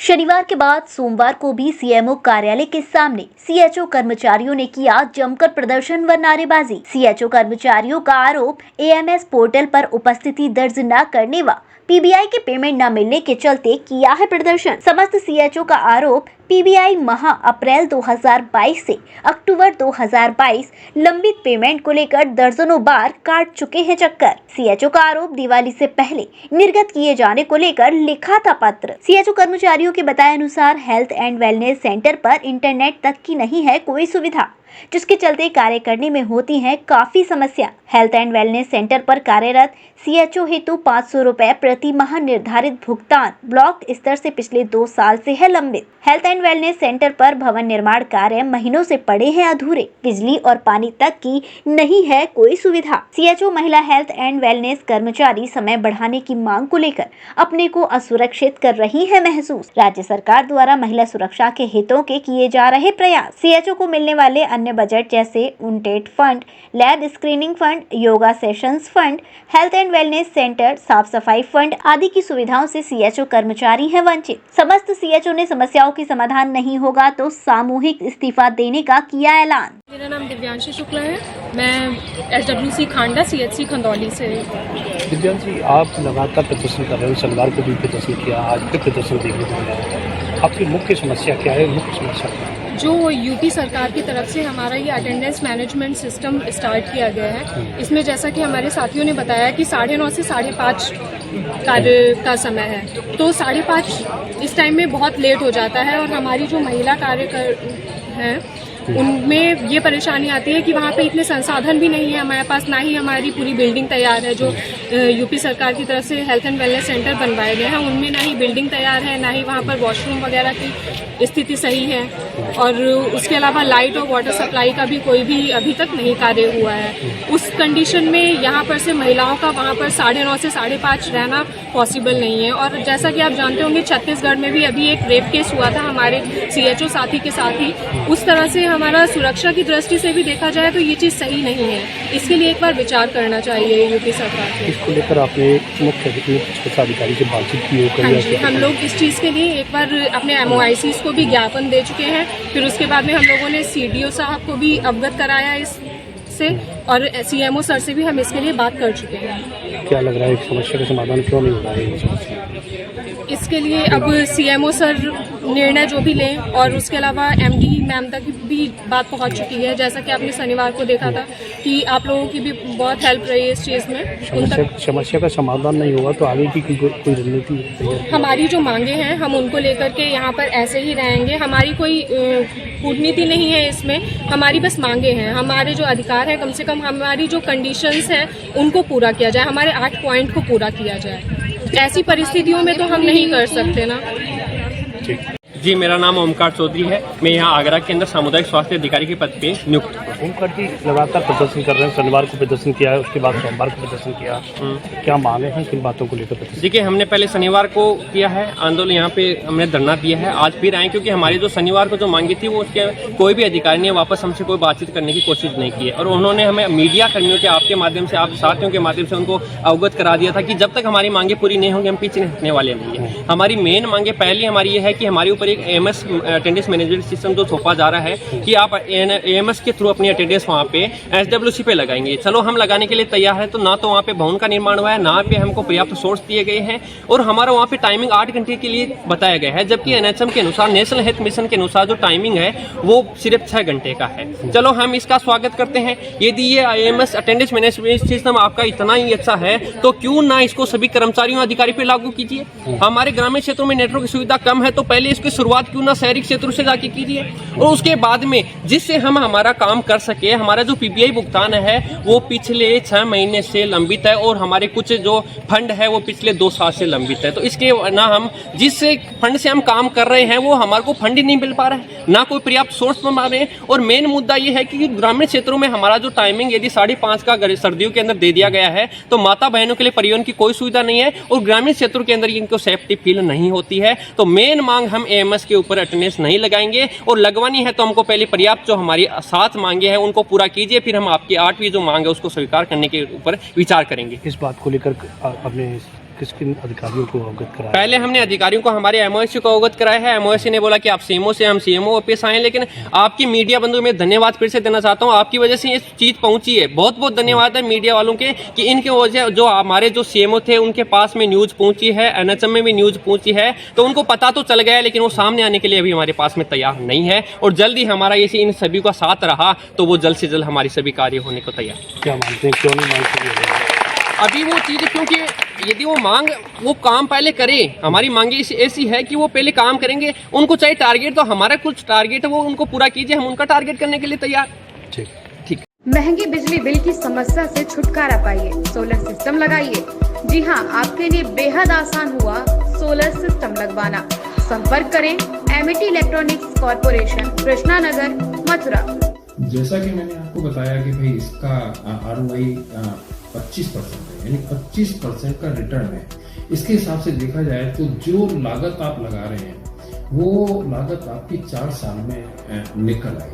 शनिवार के बाद सोमवार को भी सीएमओ कार्यालय के सामने सीएचओ कर्मचारियों ने किया जमकर प्रदर्शन व नारेबाजी। सीएचओ कर्मचारियों का आरोप एएमएस पोर्टल पर उपस्थिति दर्ज न करने व पीबीआई के पेमेंट न मिलने के चलते किया है प्रदर्शन। समस्त सीएचओ का आरोप पीबीआई माह अप्रैल 2022 से अक्टूबर 2022 लंबित पेमेंट को लेकर दर्जनों बार काट चुके हैं चक्कर। सीएचओ का आरोप दिवाली से पहले निर्गत किए जाने को लेकर लिखा था पत्र। सीएचओ कर्मचारियों के बताए अनुसार हेल्थ एंड वेलनेस सेंटर पर इंटरनेट तक की नहीं है कोई सुविधा, जिसके चलते कार्य करने में होती है काफी समस्या। हेल्थ एंड वेलनेस सेंटर पर कार्यरत सीएचओ हेतु 500 रुपए प्रति माह निर्धारित भुगतान ब्लॉक स्तर से पिछले 2 साल से है लंबित। हेल्थ एंड वेलनेस सेंटर पर भवन निर्माण कार्य महीनों से पड़े हैं अधूरे। बिजली और पानी तक की नहीं है कोई सुविधा। सीएचओ महिला हेल्थ एंड वेलनेस कर्मचारी समय बढ़ाने की मांग को लेकर अपने को असुरक्षित कर रही है महसूस। राज्य सरकार द्वारा महिला सुरक्षा के हितों के किए जा रहे प्रयास, सीएचओ को मिलने वाले अन्य बजट जैसे untied fund, lab screening fund, yoga sessions fund, health and wellness centre, साफ सफाई फंड आदि की सुविधाओं से सीएचओ कर्मचारी हैं वंचित। समस्त सीएचओ ने समस्याओं की समाधान नहीं होगा तो सामूहिक इस्तीफा देने का किया ऐलान। मेरा नाम दिव्यांशी शुक्ला है, मैं एसडब्ल्यूसी खांडा सीएचसी खंदौली से। दिव्यांशी, आप लगातार प्रदर्शन कर रहे हो, शनिवार को भी प्रदर्शन किया, आज भी प्रदर्शन देखने को मिला। आपकी मुख्य समस्या क्या है? मुख्य समस्या क्या है? जो यूपी सरकार की तरफ से हमारा ये अटेंडेंस मैनेजमेंट सिस्टम स्टार्ट किया गया है, इसमें जैसा कि हमारे साथियों ने बताया कि 9:30 से 5:30 कार्य का समय है, तो 5:30 इस टाइम में बहुत लेट हो जाता है और हमारी जो महिला कार्य हैं उनमें ये परेशानी आती है कि वहाँ पे इतने संसाधन भी नहीं है हमारे पास, ना ही हमारी पूरी बिल्डिंग तैयार है। जो यूपी सरकार की तरफ से हेल्थ एंड वेलनेस सेंटर बनवाए गए हैं उनमें ना ही बिल्डिंग तैयार है, ना ही वहाँ पर वॉशरूम वगैरह की स्थिति सही है, और उसके अलावा लाइट और वाटर सप्लाई का भी कोई भी अभी तक नहीं कार्य हुआ है। उस कंडीशन में यहाँ पर से महिलाओं का वहाँ पर 9:30 से 5:30 रहना पॉसिबल नहीं है। और जैसा कि आप जानते होंगे, छत्तीसगढ़ में भी अभी एक रेप केस हुआ था हमारे सीएचओ साथी के साथ ही। उस तरह से हमारा सुरक्षा की दृष्टि से भी देखा जाए तो ये चीज़ सही नहीं है। इसके लिए एक बार विचार करना चाहिए यूपी सरकार को। इसको लेकर आपने मुख्य चिकित्सा अधिकारी से बातचीत की हो? हाँ जी, हम लोग इस चीज़ के लिए एक बार अपने MOICs को भी ज्ञापन दे चुके हैं। फिर उसके बाद में हम लोगों ने CDO साहब को भी अवगत कराया इससे, और CMO सर से भी हम इसके लिए बात कर चुके हैं। क्या लग रहा है समस्या का समाधान क्यों नहीं हो रहा है? इसके लिए अब CMO सर निर्णय जो भी लें, और उसके अलावा MD मैम तक भी बात पहुंच चुकी है। जैसा कि आपने शनिवार को देखा था कि आप लोगों की भी बहुत हेल्प रही है इस चीज़ में। समस्या का समाधान नहीं होगा तो आगे की कोई रणनीति? हमारी जो मांगे हैं हम उनको लेकर के यहाँ पर ऐसे ही रहेंगे। हमारी कोई कूटनीति नहीं है इसमें, हमारी बस मांगे हैं। हमारे जो अधिकार है, कम से कम हमारी जो कंडीशंस है उनको पूरा किया जाए, हमारे 8 पॉइंट को पूरा किया जाए। ऐसी परिस्थितियों में तो हम नहीं कर सकते ना। जी, मेरा नाम ओमकार चौधरी है। मैं यहाँ आगरा के अंदर सामुदायिक स्वास्थ्य अधिकारी के पद पे नियुक्त हूँ। ओमकार जी, लगातार प्रदर्शन कर रहे हैं, शनिवार को प्रदर्शन किया है, उसके बाद सोमवार को प्रदर्शन किया, क्या मांगे हैं, किन बातों को लेकर प्रदर्शन? देखिए, हमने पहले शनिवार को किया है आंदोलन, यहाँ पे हमने धरना दिया है। आज फिर आए क्योंकि हमारी जो शनिवार को जो मांगी थी वो उसके कोई भी अधिकारी ने वापस हमसे कोई बातचीत करने की कोशिश नहीं की है, और उन्होंने हमें मीडिया कर्मियों के आपके माध्यम से, आप साथियों के माध्यम से उनको अवगत करा दिया था कि जब तक हमारी मांगे पूरी नहीं होंगी हम पीछे हटने वाले नहीं है। हमारी मेन मांगे पहली हमारी ये है कि हमारे ऊपर एक AMS अटेंडेंस मैनेजमेंट सिस्टम जो थोपा जा रहा है कि आप AMS के थ्रू अपनी अटेंडेंस वहाँ पे SWC पे लगाएंगे। चलो, हम लगाने के लिए तैयार है, तो ना तो वहाँ पे भवन का निर्माण हुआ है, ना पे हमको पर्याप्त सोर्स दिए गए हैं, और हमारा वहाँ पे टाइमिंग 8 घंटे के लिए बताया गया है, जबकि NHM के अनुसार, नेशनल हेल्थ मिशन के अनुसार जो टाइमिंग है वो सिर्फ 6 घंटे का है। चलो, हम इसका स्वागत करते हैं। यदि ये AMS अटेंडेंस मैनेजमेंट सिस्टम आपका इतना ही अच्छा है तो क्यों ना इसको सभी कर्मचारियों अधिकारी पे लागू कीजिए। हमारे ग्रामीण क्षेत्रों में नेटवर्क की सुविधा कम है, तो पहले इसकी शुरुआत क्यों ना शहरी क्षेत्रों से जाके कीजिए, और उसके बाद में जिससे हम हमारा काम कर सके। हमारा जो PBI भुगतान है वो पिछले 6 महीने से लंबित है, और हमारे कुछ जो फंड है वो पिछले 2 साल से लंबित है। तो इसके ना हम जिस फंड से हम काम कर रहे हैं वो हमारे को फंड ही नहीं मिल पा रहा है, ना कोई पर्याप्त सोर्स बना रहे हैं। और मेन मुद्दा ये है कि ग्रामीण क्षेत्रों में हमारा जो टाइमिंग यदि 5:30 का सर्दियों के अंदर दे दिया गया है तो माता बहनों के लिए परिवहन की कोई सुविधा नहीं है, और ग्रामीण क्षेत्रों के अंदर इनको सेफ्टी फील नहीं होती है। तो मेन मांग हम AMS के ऊपर अटेंडेंस नहीं लगाएंगे, और लगवानी है तो हमको पहले पर्याप्त जो हमारी 7 मांगे हैं उनको पूरा कीजिए, फिर हम आपकी 8वीं जो मांग है उसको स्वीकार करने के ऊपर विचार करेंगे। इस बात को लेकर अपने किस किन अधिकारियों को अवगत कराया? पहले हमने अधिकारियों को हमारे एमओएससी को अवगत कराया है। एमओएससी ने बोला कि आप सीएमओ से हम सीएमओ ऑफिस आए, लेकिन आपकी मीडिया बंधु में धन्यवाद फिर से देना चाहता हूँ। आपकी वजह से ये चीज पहुंची है। बहुत बहुत धन्यवाद है मीडिया वालों के कि इनके वजह जो हमारे जो सीएमओ थे उनके पास में न्यूज पहुंची है, एनएचएम में भी न्यूज पहुंची है, तो उनको पता तो चल गया है, लेकिन वो सामने आने के लिए अभी हमारे पास में तैयार नहीं है। और जल्द ही हमारा ये इन सभी का साथ रहा तो वो जल्द से जल्द हमारी सभी कार्य होने को तैयार। क्या मानते हैं, क्यों नहीं मानते? अभी वो चीज़, क्योंकि यदि वो काम पहले करे, हमारी मांगे ऐसी है कि वो पहले काम करेंगे। उनको चाहिए टारगेट, तो हमारा कुछ टारगेट है वो उनको पूरा कीजिए, हम उनका टारगेट करने के लिए तैयार। ठीक। महंगी बिजली बिल की समस्या से छुटकारा पाइए, सोलर सिस्टम लगाइए। जी हां, आपके लिए बेहद आसान हुआ सोलर सिस्टम लगवाना। संपर्क करें Amity electronics corporation, Krishna Nagar, Mathura. जैसा कि मैंने आपको बताया कि भाई इसका ROI 25% है, यानी 25% का रिटर्न है। इसके हिसाब से देखा जाए तो जो लागत आप लगा रहे हैं वो लागत आपकी 4 साल में निकल आएगी।